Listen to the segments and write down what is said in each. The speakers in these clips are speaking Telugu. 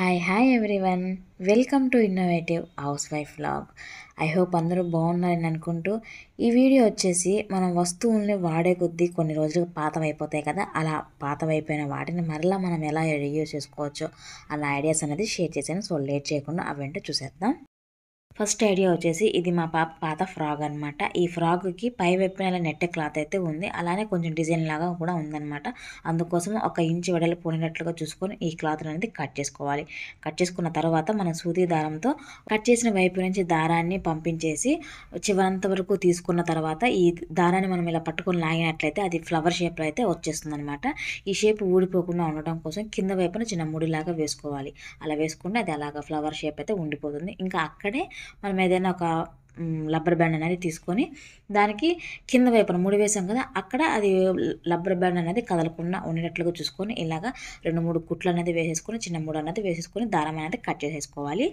Hi everyone. Welcome to innovative house wife vlog. I hope అందరూ బాగున్నారని అనుకుంటూ ఈ వీడియో వచ్చేసి మనం వస్తువుల్ని వాడే కొద్దీ కొన్ని రోజులు పాతవైపోతాయి కదా, అలా పాతవైపోయిన వాటిని మరలా మనం ఎలా రీయూజ్ చేసుకోవచ్చో అన్న ఐడియాస్ అనేది షేర్ చేశాను. సో లేట్ చేయకుండా అవేంటో చూసేద్దాం. ఫస్ట్ ఐడియా వచ్చేసి ఇది మా పాప పాత ఫ్రాక్ అనమాట. ఈ ఫ్రాక్కి పై వైపున ఇలా నెట్టె క్లాత్ అయితే ఉంది, అలానే కొంచెం డిజైన్ లాగా కూడా ఉందన్నమాట. అందుకోసం 1 ఇంచు వెడల్పు ఉండేటట్లుగా చూసుకొని ఈ క్లాత్ అనేది కట్ చేసుకోవాలి. కట్ చేసుకున్న తర్వాత మనం సూది దారంతో కట్ చేసిన వైపు నుంచి దారాన్ని పంపించేసి చివరంత వరకు తీసుకున్న తర్వాత ఈ దారాన్ని మనం ఇలా పట్టుకొని లాగినట్లయితే అది ఫ్లవర్ షేప్లో అయితే వచ్చేస్తుంది అనమాట. ఈ షేప్ ఊడిపోకుండా ఉండటం కోసం కింద వైపున చిన్న ముడిలాగా వేసుకోవాలి. అలా వేసుకుంటే అది అలాగా ఫ్లవర్ షేప్ అయితే ఉండిపోతుంది. ఇంకా అక్కడే మనం ఏదైనా ఒక రబ్బర్ బ్యాండ్ అనేది తీసుకొని దానికి కింద వైపున ముడి వేసాం కదా, అక్కడ అది రబ్బర్ బ్యాండ్ అనేది కదలకుండా ఉండేటట్లుగా చూసుకొని ఇలాగా 2-3 కుట్లు అనేది వేసేసుకొని చిన్న ముడి అనేది వేసేసుకొని దారం అనేది కట్ చేసేసుకోవాలి.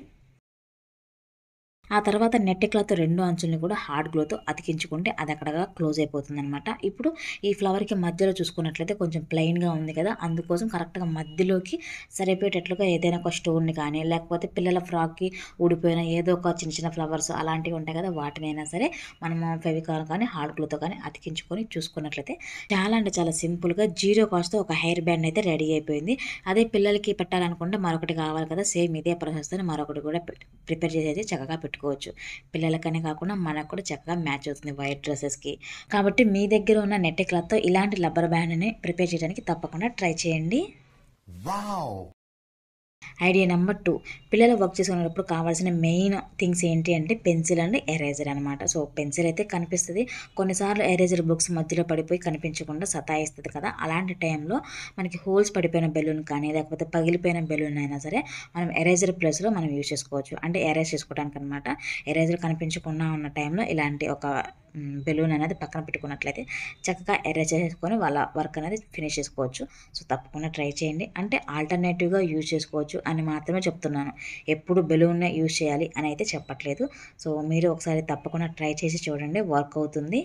ఆ తర్వాత నెట్ క్లాత్ 2 అంచుల్ని కూడా హార్డ్ గ్లూతో అతికించుకుంటే అది అక్కడగా క్లోజ్ అయిపోతుందనమాట. ఇప్పుడు ఈ ఫ్లవర్కి మధ్యలో చూసుకున్నట్లయితే కొంచెం ప్లెయిన్గా ఉంది కదా, అందుకోసం కరెక్ట్గా మధ్యలోకి సరిపోయేటట్లుగా ఏదైనా ఒక స్టోన్ని కానీ లేకపోతే పిల్లల ఫ్రాక్కి ఊడిపోయిన ఏదో ఒక చిన్న చిన్న ఫ్లవర్స్ అలాంటివి ఉంటాయి కదా, వాటినైనా సరే మనము ఫెవికాల్ కానీ హార్డ్ గ్లూతో కానీ అతికించుకొని చూసుకున్నట్లయితే చాలా అంటే చాలా సింపుల్గా 0 కాస్ట్తో ఒక హెయిర్ బ్యాండ్ అయితే రెడీ అయిపోయింది. అదే పిల్లలకి పెట్టాలనుకుంటే మరొకటి కావాలి కదా, సేమ్ ఇదే ప్రాసెస్తో మరొకటి కూడా ప్రిపేర్ చేసి చక్కగా పెట్టుకోవచ్చు. పిల్లలకనే కాకుండా మనకు కూడా చక్కగా మ్యాచ్ అవుతుంది వైట్ డ్రెస్సెస్కి. కాబట్టి మీ దగ్గర ఉన్న నెట్ క్లాత్తో ఇలాంటి రబ్బర్ బ్యాండ్ని ప్రిపేర్ చేయడానికి తప్పకుండా ట్రై చేయండి. ఐడియా నెంబర్ 2, పిల్లలు వర్క్ చేసుకునేటప్పుడు కావాల్సిన మెయిన్ థింగ్స్ ఏంటి అంటే పెన్సిల్ అండ్ ఎరేజర్ అనమాట. సో పెన్సిల్ అయితే కనిపిస్తుంది, కొన్నిసార్లు ఎరేజర్ బుక్స్ మధ్యలో పడిపోయి కనిపించకుండా సతాయిస్తుంది కదా, అలాంటి టైంలో మనకి హోల్స్ పడిపోయిన బెలూన్ కానీ లేకపోతే పగిలిపోయిన బెలూన్ అయినా సరే మనం ఎరేజర్ ప్లేస్లో మనం యూజ్ చేసుకోవచ్చు. అంటే ఎరేజ్ చేసుకోవడానికి అనమాట. ఎరేజర్ కనిపించకుండా ఉన్న టైంలో ఇలాంటి ఒక బెలూన్ అనేది పక్కన పెట్టుకున్నట్లయితే చక్కగా ఎరేజ్ చేసుకొని వాళ్ళ వర్క్ అనేది ఫినిష్ చేసుకోవచ్చు. సో తప్పకుండా ట్రై చేయండి. అంటే ఆల్టర్నేటివ్గా యూజ్ చేసుకోవచ్చు అని మాత్రమే చెప్తున్నాను, ఎప్పుడు బెలూన్నే యూజ్ చేయాలి అని అయితే చెప్పట్లేదు. సో మీరు ఒకసారి తప్పకుండా ట్రై చేసి చూడండి, వర్క్ అవుతుంది.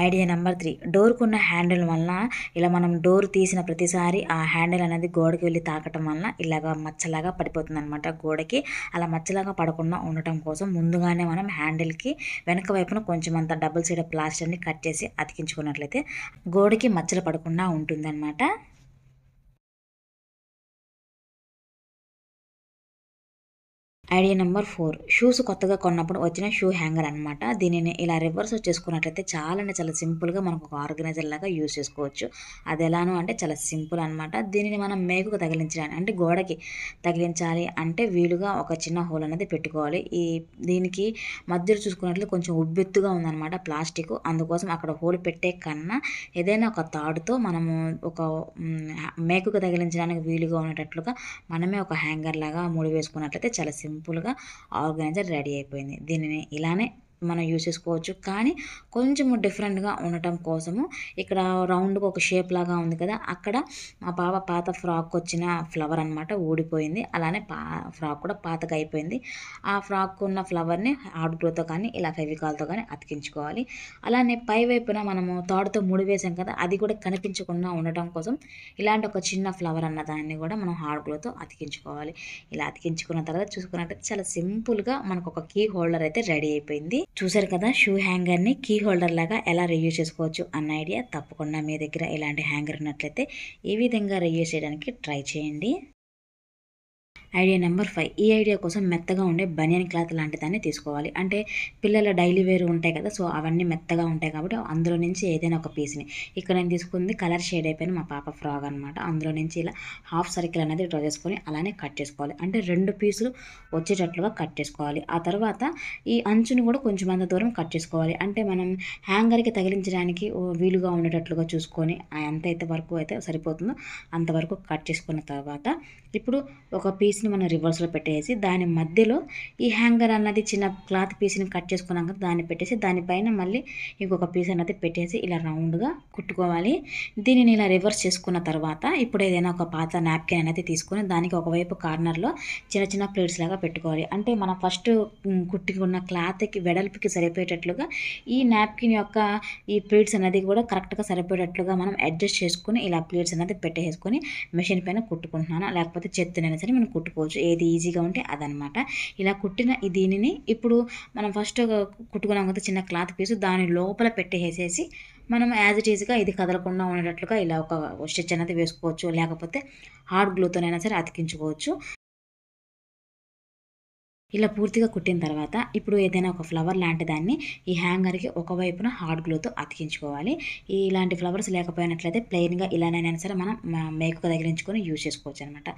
ఐడియా నెంబర్ 3, డోర్కున్న హ్యాండిల్ వలన ఇలా మనం డోర్ తీసిన ప్రతిసారి ఆ హ్యాండిల్ అనేది గోడకి వెళ్ళి తాకటం వలన ఇలాగ మచ్చలాగా పడిపోతుంది అనమాట గోడకి. అలా మచ్చలాగా పడకుండా ఉండటం కోసం ముందుగానే మనం హ్యాండిల్కి వెనక వైపున కొంచెం అంత డబుల్ సైడ్ ప్లాస్టర్ని కట్ చేసి అతికించుకున్నట్లయితే గోడకి మచ్చలు పడకుండా ఉంటుందన్నమాట. ఐడియా నెంబర్ 4, షూస్ కొత్తగా కొన్నప్పుడు వచ్చిన షూ హ్యాంగర్ అనమాట. దీనిని ఇలా రివర్స్ చేసుకున్నట్లయితే చాలా అంటే చాలా సింపుల్గా మనకు ఒక ఆర్గనైజర్ లాగా యూజ్ చేసుకోవచ్చు. అది ఎలానో అంటే చాలా సింపుల్ అనమాట. దీనిని మనం మేకుకు తగిలించడానికి అంటే గోడకి తగిలించాలి అంటే వీలుగా ఒక చిన్న హోల్ అనేది పెట్టుకోవాలి. దీనికి మధ్యలో చూసుకున్నట్లయితే కొంచెం ఉబ్బెత్తుగా ఉందన్నమాట ప్లాస్టిక్, అందుకోసం అక్కడ హోల్ పెట్టే కన్నా ఏదైనా ఒక తాడుతో మనము ఒక మేకుకు తగిలించడానికి వీలుగా ఉండేటట్లుగా మనమే ఒక హ్యాంగర్ లాగా ముడి వేసుకున్నట్లయితే చాలా సింపుల్గా ఆర్గనైజర్ రెడీ అయిపోయింది. దీనిని ఇలానే మనం యూజ్ చేసుకోవచ్చు, కానీ కొంచెం డిఫరెంట్గా ఉండటం కోసము ఇక్కడ రౌండ్గా ఒక షేప్ లాగా ఉంది కదా, అక్కడ మా పాప పాత ఫ్రాక్ వచ్చిన ఫ్లవర్ అనమాట ఊడిపోయింది. అలానే ఫ్రాక్ కూడా పాతగా అయిపోయింది. ఆ ఫ్రాక్ ఉన్న ఫ్లవర్ని హార్డ్ గ్లూతో కానీ ఇలా ఫెవికాల్తో కానీ అతికించుకోవాలి. అలానే పై వైపున మనము తాడుతో ముడి వేసాం కదా, అది కూడా కనిపించకుండా ఉండటం కోసం ఇలాంటి ఒక చిన్న ఫ్లవర్ అన్న దాన్ని కూడా మనం హార్డ్ గ్లూతో అతికించుకోవాలి. ఇలా అతికించుకున్న తర్వాత చూసుకున్నట్టయితే చాలా సింపుల్గా మనకు ఒక కీ హోల్డర్ అయితే రెడీ అయిపోయింది. చూసారు కదా, షూ హ్యాంగర్ని కీ హోల్డర్ లాగా ఎలా రీయూజ్ చేసుకోవచ్చు అన్న ఐడియా. తప్పకుండా మీ దగ్గర ఇలాంటి హ్యాంగర్ ఉన్నట్లయితే ఈ విధంగా రీయూజ్ చేయడానికి ట్రై చేయండి. ఐడియా నెంబర్ 5, ఈ ఐడియా కోసం మెత్తగా ఉండే బనియన్ క్లాత్ లాంటి దాన్ని తీసుకోవాలి. అంటే పిల్లల డైలీ వేర్ ఉంటాయి కదా, సో అవన్నీ మెత్తగా ఉంటాయి కాబట్టి అందులో నుంచి ఏదైనా ఒక పీస్ని, ఇక్కడ నేను తీసుకుంది కలర్ షేడ్ అయిపోయిన మా పాప ఫ్రాక్ అనమాట. అందులో నుంచి ఇలా హాఫ్ సర్కిల్ అనేది డ్రా చేసుకొని అలానే కట్ చేసుకోవాలి. అంటే 2 పీసులు వచ్చేటట్లుగా కట్ చేసుకోవాలి. ఆ తర్వాత ఈ అంచుని కూడా కొంచెం అంత దూరం కట్ చేసుకోవాలి. అంటే మనం హ్యాంగర్కి తగిలించడానికి వీలుగా ఉండేటట్లుగా చూసుకొని ఎంత అయితే వరకు అయితే సరిపోతుందో అంతవరకు కట్ చేసుకున్న తర్వాత ఇప్పుడు ఒక పీస్ని పీస్ని మనం రివర్స్లో పెట్టేసి దాని మధ్యలో ఈ హ్యాంగర్ అన్నది చిన్న క్లాత్ పీస్ని కట్ చేసుకున్నాం కదా దాన్ని పెట్టేసి దానిపైన మళ్ళీ ఇంకొక పీస్ అనేది పెట్టేసి ఇలా రౌండ్గా కుట్టుకోవాలి. దీనిని ఇలా రివర్స్ చేసుకున్న తర్వాత ఇప్పుడు ఏదైనా ఒక పాత నాప్కిన్ అనేది తీసుకొని దానికి ఒకవైపు కార్నర్లో చిన్న చిన్న ప్లేట్స్ లాగా పెట్టుకోవాలి. అంటే మనం ఫస్ట్ కుట్టుకున్న క్లాత్కి వెడల్పుకి సరిపోయేటట్లుగా ఈ నాప్కిన్ యొక్క ఈ ప్లేట్స్ అనేది కూడా కరెక్ట్గా సరిపోయేటట్లుగా మనం అడ్జస్ట్ చేసుకుని ఇలా ప్లేట్స్ అనేది పెట్టేసుకొని మెషిన్ పైన కుట్టుకుంటున్నాను. లేకపోతే చేత్తోనైనా సరే మనం కుట్టుకోవచ్చు, ఏది ఈజీగా ఉంటే అదనమాట. ఇలా కుట్టిన దీనిని ఇప్పుడు మనం ఫస్ట్ కుట్టుకున్నాం కదా చిన్న క్లాత్ పీసు దాని లోపల పెట్టేసేసి మనం యాజ్ ఇట్ ఈజ్గా ఇది కదలకుండా ఉండేటట్లుగా ఇలా ఒక స్టిచ్ అనేది వేసుకోవచ్చు, లేకపోతే హార్డ్ గ్లూతోనైనా సరే అతికించుకోవచ్చు. ఇలా పూర్తిగా కుట్టిన తర్వాత ఇప్పుడు ఏదైనా ఒక ఫ్లవర్ లాంటి దాన్ని ఈ హ్యాంగర్కి ఒకవైపున హార్డ్ గ్లూతో అతికించుకోవాలి. ఇలాంటి ఫ్లవర్స్ లేకపోయినట్లయితే ప్లెయిన్గా ఇలానైనా సరే మనం మేకుకు తగిలించుకొని యూజ్ చేసుకోవచ్చు అనమాట.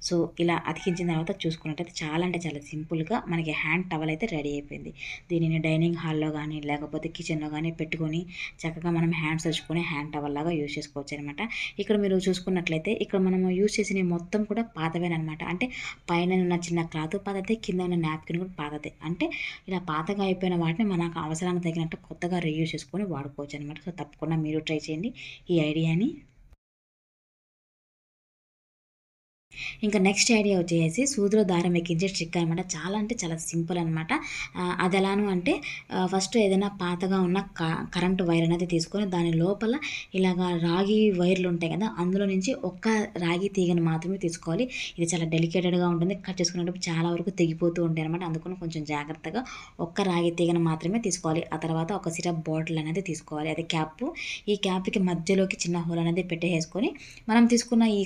సో ఇలా అతికించిన తర్వాత చూసుకున్నట్టయితే చాలా అంటే చాలా సింపుల్గా మనకి హ్యాండ్ టవల్ అయితే రెడీ అయిపోయింది. దీనిని డైనింగ్ హాల్లో కానీ లేకపోతే కిచెన్లో కానీ పెట్టుకొని చక్కగా మనం హ్యాండ్స్ వచ్చుకొని హ్యాండ్ టవల్ లాగా యూజ్ చేసుకోవచ్చు అనమాట. ఇక్కడ మీరు చూసుకున్నట్లయితే ఇక్కడ మనం యూజ్ చేసిన మొత్తం కూడా పాతవేనమాట. అంటే పైన ఉన్న చిన్న క్లాత్ పాతదే, కింద ఉన్న నాప్కిన్ కూడా పాతదే. అంటే ఇలా పాతగా అయిపోయిన వాటిని మనకు అవసరానికి తగినట్టు కొత్తగా రీయూజ్ చేసుకొని వాడుకోవచ్చు అనమాట. సో తప్పకుండా మీరు ట్రై చేయండి ఈ ఐడియాని. ఇంకా నెక్స్ట్ ఐడియా వచ్చేసి సూదిలో దారం ఎక్కించే ట్రిక్ అనమాట. చాలా అంటే చాలా సింపుల్ అనమాట. అది ఎలాను అంటే ఫస్ట్ ఏదైనా పాతగా ఉన్న కరెంటు వైర్ అనేది తీసుకొని దాని లోపల ఇలాగా రాగి వైర్లు ఉంటాయి కదా అందులో నుంచి ఒక్క రాగి తీగను మాత్రమే తీసుకోవాలి. ఇది చాలా డెలికేటెడ్గా ఉంటుంది, కట్ చేసుకునేటప్పుడు చాలా వరకు తెగిపోతూ ఉంటాయి అనమాట. అందుకని కొంచెం జాగ్రత్తగా ఒక్క రాగి తీగను మాత్రమే తీసుకోవాలి. ఆ తర్వాత ఒక సిరప్ బాటిల్ అనేది తీసుకోవాలి, అది క్యాప్. ఈ క్యాప్కి మధ్యలోకి చిన్న హోల్ అనేది పెట్టేసుకొని మనం తీసుకున్న ఈ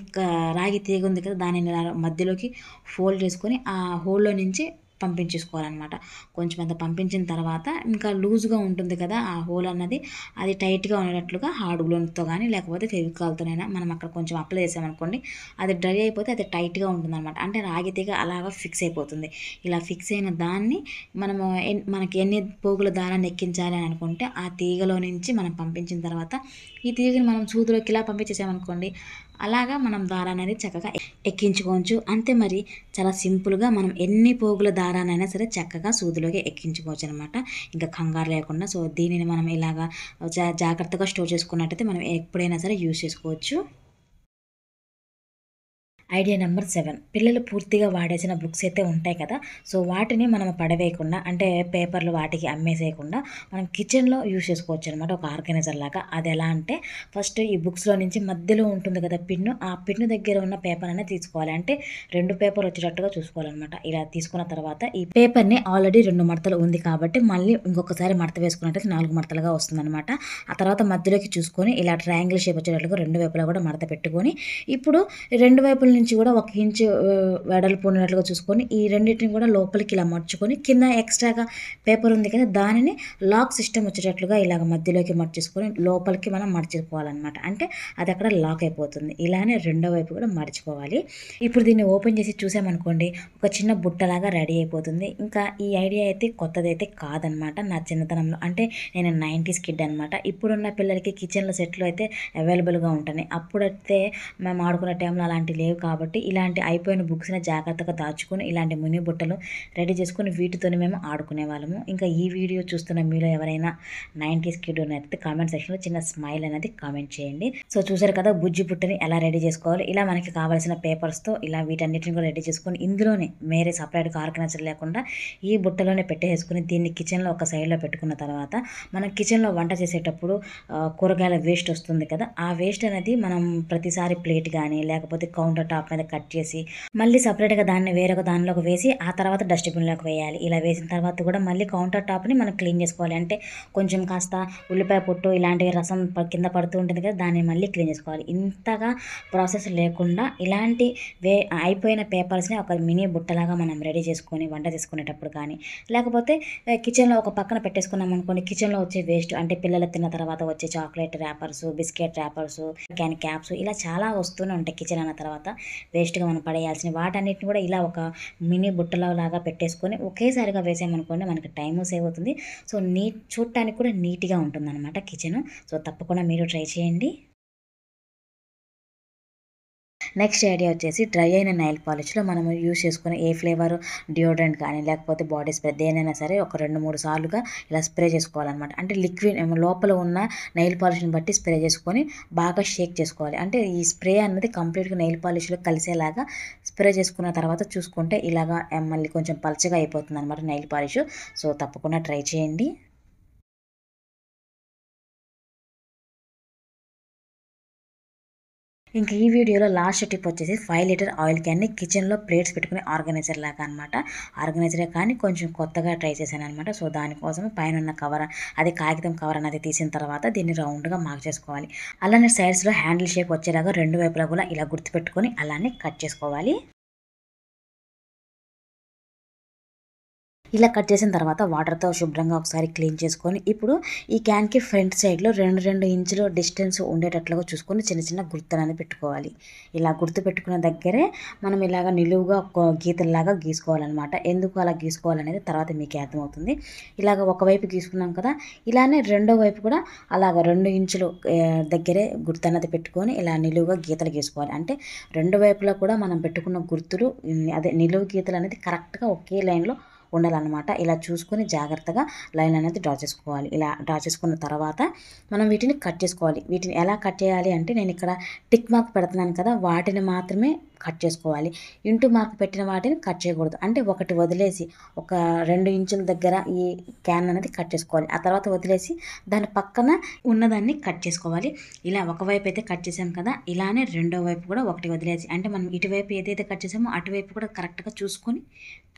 రాగి తీగ ఉంది కదా దానిని మధ్యలోకి ఫోల్డ్ చేసుకొని ఆ హోల్లో నుంచి పంపించేసుకోవాలన్నమాట. కొంచెం అంత పంపించిన తర్వాత ఇంకా లూజ్గా ఉంటుంది కదా ఆ హోల్ అన్నది, అది టైట్గా ఉండేటట్లుగా హార్డ్ గ్లూతో కానీ లేకపోతే ఫెవికాల్తోనైనా మనం అక్కడ కొంచెం అప్లై చేసామనుకోండి అది డ్రై అయిపోతే అది టైట్గా ఉంటుందన్నమాట. అంటే రాగి తీగ అలాగా ఫిక్స్ అయిపోతుంది. ఇలా ఫిక్స్ అయిన దాన్ని మనము మనకి ఎన్ని పోగుల దారాన్ని ఎక్కించాలి అని అనుకుంటే ఆ తీగలో నుంచి మనం పంపించిన తర్వాత ఈ తీగని మనం సూదిలోకి ఇలా పంపించేసామనుకోండి అలాగా మనం దారాన్ని అనేది చక్కగా ఎక్కించుకోవచ్చు. అంతే, మరి చాలా సింపుల్గా మనం ఎన్ని పోగుల దారానైనా సరే చక్కగా సూదిలోకి ఎక్కించుకోవచ్చు అనమాట, ఇంకా కంగారు లేకుండా. సో దీనిని మనం ఇలాగా జాగ్రత్తగా స్టోర్ చేసుకున్నట్టయితే మనం ఎప్పుడైనా సరే యూజ్ చేసుకోవచ్చు. ఐడియా నెంబర్ 7, పిల్లలు పూర్తిగా వాడేసిన బుక్స్ అయితే ఉంటాయి కదా, సో వాటిని మనం పడవేయకుండా అంటే పేపర్లు వాటికి అమ్మేసేయకుండా మనం కిచెన్లో యూజ్ చేసుకోవచ్చు అనమాట, ఒక ఆర్గనైజర్ లాగా. అది ఎలా అంటే ఫస్ట్ ఈ బుక్స్లో నుంచి మధ్యలో ఉంటుంది కదా పిన్ను, ఆ పిన్ను దగ్గర ఉన్న పేపర్ అనేది తీసుకోవాలి. అంటే 2 పేపర్ వచ్చేటట్టుగా చూసుకోవాలన్నమాట. ఇలా తీసుకున్న తర్వాత ఈ పేపర్ని ఆల్రెడీ 2 మడతలు ఉంది కాబట్టి మళ్ళీ ఇంకొకసారి మడత వేసుకున్నట్టయితే 4 మడతలుగా వస్తుందన్నమాట. ఆ తర్వాత మధ్యలోకి చూసుకొని ఇలా ట్రయాంగిల్ షేప్ వచ్చేటట్టుగా 2 వైపులా కూడా మడత పెట్టుకొని ఇప్పుడు 2 వైపుల నుంచి కూడా 1 ఇంచు వెడల్పు ఉన్నట్లుగా చూసుకొని ఈ రెండింటిని కూడా లోపలికి ఇలా మర్చుకొని కింద ఎక్స్ట్రాగా పేపర్ ఉంది కదా దానిని లాక్ సిస్టమ్ వచ్చేటట్లుగా ఇలాగ మధ్యలోకి మర్చేసుకొని లోపలికి మనం మర్చిపోవాలన్నమాట. అంటే అది అక్కడ లాక్ అయిపోతుంది. ఇలానే రెండో వైపు కూడా మర్చిపోవాలి. ఇప్పుడు దీన్ని ఓపెన్ చేసి చూసామనుకోండి ఒక చిన్న బుట్టలాగా రెడీ అయిపోతుంది. ఇంకా ఈ ఐడియా అయితే కొత్తదైతే కాదనమాట, నా చిన్నతనంలో అంటే నేను 90s కిడ్ అనమాట. ఇప్పుడున్న పిల్లలకి కిచెన్లో సెట్లు అయితే అవైలబుల్గా ఉంటాయి. అప్పుడైతే మేము ఆడుకునే టైంలో అలాంటివి లేవు కాబట్టి ఇలాంటి అయిపోయిన బుక్స్ని జాగ్రత్తగా దాచుకొని ఇలాంటి ముని బుట్టలు రెడీ చేసుకొని వీటితోనే మేము ఆడుకునే వాళ్ళము. ఇంకా ఈ వీడియో చూస్తున్న మీలో ఎవరైనా 90s కిడ్ ఉన్నట్లయితే కామెంట్ సెక్షన్లో చిన్న స్మైల్ అనేది కామెంట్ చేయండి. సో చూసారు కదా బుజ్జి బుట్టని ఎలా రెడీ చేసుకోవాలి. ఇలా మనకి కావాల్సిన పేపర్స్తో ఇలా వీటన్నిటిని కూడా రెడీ చేసుకొని ఇందులోనే వేరే సపరేట్గా ఆర్గనైజర్ లేకుండా ఈ బుట్టలోనే పెట్టేసుకుని దీన్ని కిచెన్లో ఒక సైడ్లో పెట్టుకున్న తర్వాత మనం కిచెన్లో వంట చేసేటప్పుడు కూరగాయల వేస్ట్ వస్తుంది కదా, ఆ వేస్ట్ అనేది మనం ప్రతిసారి ప్లేట్ కానీ లేకపోతే కౌంటర్ టాప్ మీద కట్ చేసి మళ్ళీ సపరేట్గా దాన్ని వేరొక దానిలోకి వేసి ఆ తర్వాత డస్ట్బిన్లోకి వేయాలి. ఇలా వేసిన తర్వాత కూడా మళ్ళీ కౌంటర్ టాప్ని మనం క్లీన్ చేసుకోవాలి. అంటే కొంచెం కాస్త ఉల్లిపాయ పొట్టు ఇలాంటివి రసం కింద పడుతూ ఉంటుంది కదా దాన్ని మళ్ళీ క్లీన్ చేసుకోవాలి. ఇంతగా ప్రాసెస్ లేకుండా ఇలాంటి అయిపోయిన పేపర్స్ని ఒక మినీ బుట్టలాగా మనం రెడీ చేసుకొని వంట చేసుకునేటప్పుడు కానీ లేకపోతే కిచెన్లో ఒక పక్కన పెట్టేసుకున్నాం అనుకోండి, కిచెన్లో వచ్చే వేస్ట్ అంటే పిల్లలు తిన్న తర్వాత వచ్చే chocolate rappers, biscuit rappers, caps ఇలా చాలా వస్తూనే ఉంటాయి. కిచెన్ అన్న తర్వాత వేస్ట్గా మనం పడేయాల్సిన వాటన్నిటిని కూడా ఇలా ఒక మినీ బుట్టలో లాగా పెట్టేసుకొని ఒకేసారిగా వేసామనుకోండి మనకి టైము సేవ్ అవుతుంది. సో చూడటానికి కూడా నీట్గా ఉంటుంది అనమాట కిచెన్. సో తప్పకుండా మీరు ట్రై చేయండి. నెక్స్ట్ ఐడియా వచ్చేసి డ్రై అయిన నెయిల్ పాలిష్లో మనం యూస్ చేసుకునే ఏ ఫ్లేవర్ డియోడ్రెంట్ కానీ లేకపోతే బాడీ స్ప్రే దేనైనా సరే ఒక 2-3 సార్లుగా ఇలా స్ప్రే చేసుకోవాలన్నమాట. అంటే లిక్విడ్ లోపల ఉన్న నెయిల్ పాలిష్ని బట్టి స్ప్రే చేసుకొని బాగా షేక్ చేసుకోవాలి. అంటే ఈ స్ప్రే అన్నది కంప్లీట్గా నెయిల్ పాలిష్లో కలిసేలాగా స్ప్రే చేసుకున్న తర్వాత చూసుకుంటే ఇలాగా మళ్ళీ కొంచెం పలచగా అయిపోతుంది అనమాట నెయిల్ పాలిష్. సో తప్పకుండా ట్రై చేయండి. ఇంక ఈ వీడియోలో లాస్ట్ టిప్ వచ్చేసి 5 లీటర్ ఆయిల్ క్యాన్ని కిచెన్లో ప్లేట్స్ పెట్టుకుని ఆర్గనైజర్ లాగా అనమాట. ఆర్గనైజరే కానీ కొంచెం కొత్తగా ట్రై చేశాను అనమాట. సో దానికోసం పైన ఉన్న కవర్, అదే కాగితం కవర్ అనేది తీసిన తర్వాత దీన్ని రౌండ్గా మార్క్ చేసుకోవాలి. అలానే సైడ్స్లో హ్యాండిల్ షేప్ వచ్చేలాగా 2 వైపులా కూడా ఇలా గుర్తుపెట్టుకొని అలానే కట్ చేసుకోవాలి. ఇలా కట్ చేసిన తర్వాత వాటర్తో శుభ్రంగా ఒకసారి క్లీన్ చేసుకొని ఇప్పుడు ఈ క్యాన్కి ఫ్రంట్ సైడ్లో 2 ఇంచుల డిస్టెన్స్ ఉండేటట్లుగా చూసుకొని చిన్న చిన్న గుర్తులు అనేది పెట్టుకోవాలి. ఇలా గుర్తు పెట్టుకున్న దగ్గరే మనం ఇలాగ నిలువుగా ఒక గీతల్లాగా గీసుకోవాలన్నమాట. ఎందుకు అలా గీసుకోవాలనేది తర్వాత మీకే అర్థమవుతుంది. ఇలాగ ఒకవైపు గీసుకున్నాం కదా, ఇలానే రెండో వైపు కూడా అలాగ 2 ఇంచులు దగ్గరే గుర్తు అన్నది పెట్టుకొని ఇలా నిలువుగా గీతలు గీసుకోవాలి. అంటే రెండు వైపులా కూడా మనం పెట్టుకున్న గుర్తులు అదే నిలువు గీతలు అనేది కరెక్ట్గా ఒకే లైన్లో ఉండాలన్నమాట. ఇలా చూసుకొని జాగ్రత్తగా లైన్ అనేది డ్రా చేసుకోవాలి. ఇలా డ్రా చేసుకున్న తర్వాత మనం వీటిని కట్ చేసుకోవాలి. వీటిని ఎలా కట్ చేయాలి అంటే నేను ఇక్కడ టిక్ మార్క్ పెడుతున్నాను కదా, వాటిని మాత్రమే కట్ చేసుకోవాలి. ఇంటూ మార్క్ పెట్టిన వాటిని కట్ చేయకూడదు. అంటే ఒకటి వదిలేసి ఒక 2 ఇంచుల దగ్గర ఈ క్యాన్ అనేది కట్ చేసుకోవాలి. ఆ తర్వాత వదిలేసి దాని పక్కన ఉన్నదాన్ని కట్ చేసుకోవాలి. ఇలా ఒకవైపు అయితే కట్ చేసాం కదా, ఇలానే రెండో వైపు కూడా ఒకటి వదిలేసి, అంటే మనం ఇటువైపు ఏదైతే కట్ చేసామో అటువైపు కూడా కరెక్ట్గా చూసుకొని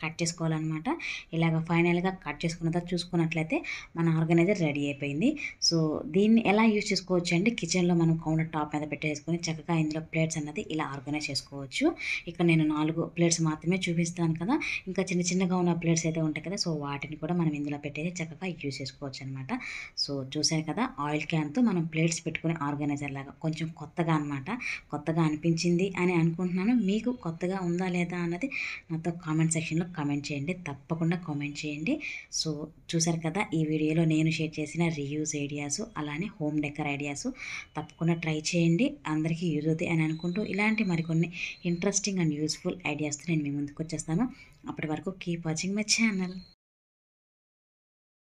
కట్ చేసుకోవాలన్నమాట. ఇలాగ ఫైనల్గా కట్ చేసుకున్న తర్వాత చూసుకున్నట్లయితే మన ఆర్గనైజర్ రెడీ అయిపోయింది. సో దీన్ని ఎలా యూజ్ చేసుకోవచ్చు అంటే కిచెన్లో మనం కౌంటర్ టాప్ మీద పెట్టేసుకొని చక్కగా ఇందులో ప్లేట్స్ అన్నది ఇలా ఆర్గనైజ్ చేసుకోవచ్చు. ఇక్కడ నేను 4 ప్లేట్స్ మాత్రమే చూపిస్తాను కదా, ఇంకా చిన్న చిన్నగా ఉన్న ప్లేట్స్ అయితే ఉంటాయి కదా, సో వాటిని కూడా మనం ఇందులో పెట్టేసి చక్కగా యూజ్ చేసుకోవచ్చు అనమాట. సో చూసారు కదా, ఆయిల్ క్యాన్తో మనం ప్లేట్స్ పెట్టుకునే ఆర్గనైజర్ లాగా కొంచెం కొత్తగా అనమాట. కొత్తగా అనిపించింది అని అనుకుంటున్నాను. మీకు కొత్తగా ఉందా లేదా అన్నది నాతో కామెంట్ సెక్షన్లో కామెంట్ చేయండి. తప్పకుండా కామెంట్ చేయండి. సో చూసారు కదా, ఈ వీడియోలో నేను షేర్ చేసిన రీయూజ్ ఐడియాస్ అలానే హోమ్ డెకర్ ఐడియాస్ తప్పకుండా ట్రై చేయండి. అందరికీ యూజ్ అవుతాయి అని అనుకుంటూ ఇలాంటి మరికొన్ని ఇంట్రెస్టింగ్ అండ్ యూస్ఫుల్ ఐడియాస్తో నేను మీ ముందుకు వచ్చేస్తాను. అప్పటి వరకు కీప్ వాచింగ్ మై ఛానల్.